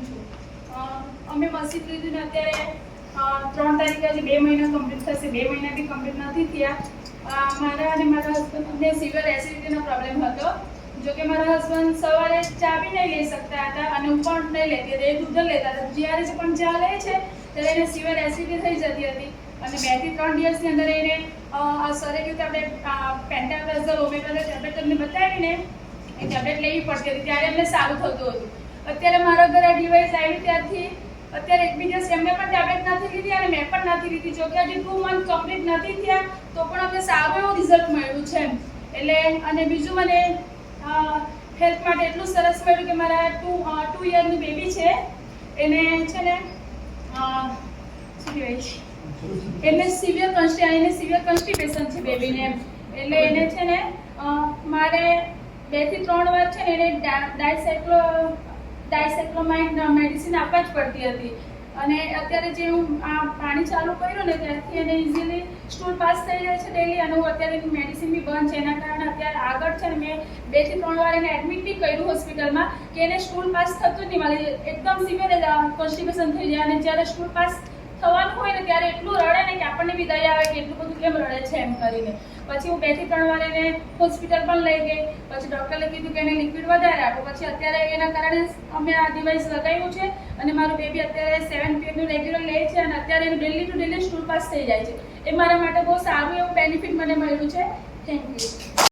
છું। અમે મસીદ લીધું ને અત્યારે 3 તારીખે હજી 2 મહિના કમ્પ્લીટ થશે, 2 મહિના બી કમ્પ્લીટ નથી થયા। મારા અને મારા હસબન્ડને સિવિયર એસિડિટીનો પ્રોબ્લેમ હતો। જો કે મારા હસબન્ડ સવારે ચા બી નહીં લઈ શકતા હતા અને હું પણ નહીં લેતી હતી, એ દૂધ જ લેતા હતા। જ્યારે પણ ચા લે છે ત્યારે એને સિવિયર એસિડિટી થઈ જતી હતી અને 2 થી 3 દિવસની અંદર એને સરે કીધું કે આપણે પેન્ટાપ્રાઝોલ હોમિયોપેથી ટેબ્લેટ તમને બતાવીને એ ટેબ્લેટ લેવી પડતી હતી, ત્યારે એમને સારું થતું હતું। અત્યારે મારા ઘરે ડિવાઇસ આવી ત્યારથી અત્યારે એક બી દિવસ એમને પણ ટેબ્લેટ નથી લીધી અને મેં પણ નથી લીધી। જો કે હજી 2 મંથ કમ્પ્લીટ નથી થયા તો પણ અમને સારું એવું રિઝલ્ટ મળ્યું છે। એટલે અને બીજું મને હેલ્થ માટે એટલું સરસ મળ્યું કે મારા 2 યરનું બેબી છે, એને છે ને શું કહેવાય, એને સિવિયર કોન્સ્ટિપેશન છે બેબીને, એટલે એને છે ને મારે 2 થી 3 વાર છે ને એને ડાયસાયક્લોમાઇન મેડિસિન આપવા જ પડતી હતી અને અત્યારે જે હું આ પાણી ચાલુ કર્યું ને ત્યારથી એને ઇઝીલી સ્ટૂલ પાસ થઈ જાય છે ડેલી અને હું અત્યારે એની મેડિસિન બી બંધ છે, એના કારણે અત્યારે આગળ છે ને મેં 2 થી 3 વાર એને એડમિટ બી કર્યું હોસ્પિટલમાં કે એને સ્ટૂલ પાસ થતું જ નહીં, મારી એકદમ સિવિયર કોન્સ્ટિપેશન થઈ જાય અને જ્યારે સ્ટૂલ પાસ થવાનું હોય ને ત્યારે એટલું રડે ને કે આપણને બી દયા આવે કે એટલું બધું કેમ રડે છે એમ કરીને। પછી હું 2 થી 3 વાર એને હોસ્પિટલ પણ લઈ ગઈ, પછી ડૉક્ટરે કીધું કે એને લિક્વિડ વધારે આપો, પછી અત્યારે એના કારણે અમે આ ડિવાઇસ લગાવ્યું છે અને મારું બેબી અત્યારે 7 PM નું રેગ્યુલર લે છે અને અત્યારે એનું daily to daily stool pass થઈ જાય છે। એ મારા માટે બહુ સારું એવું બેનિફિટ મને મળ્યું છે। Thank you.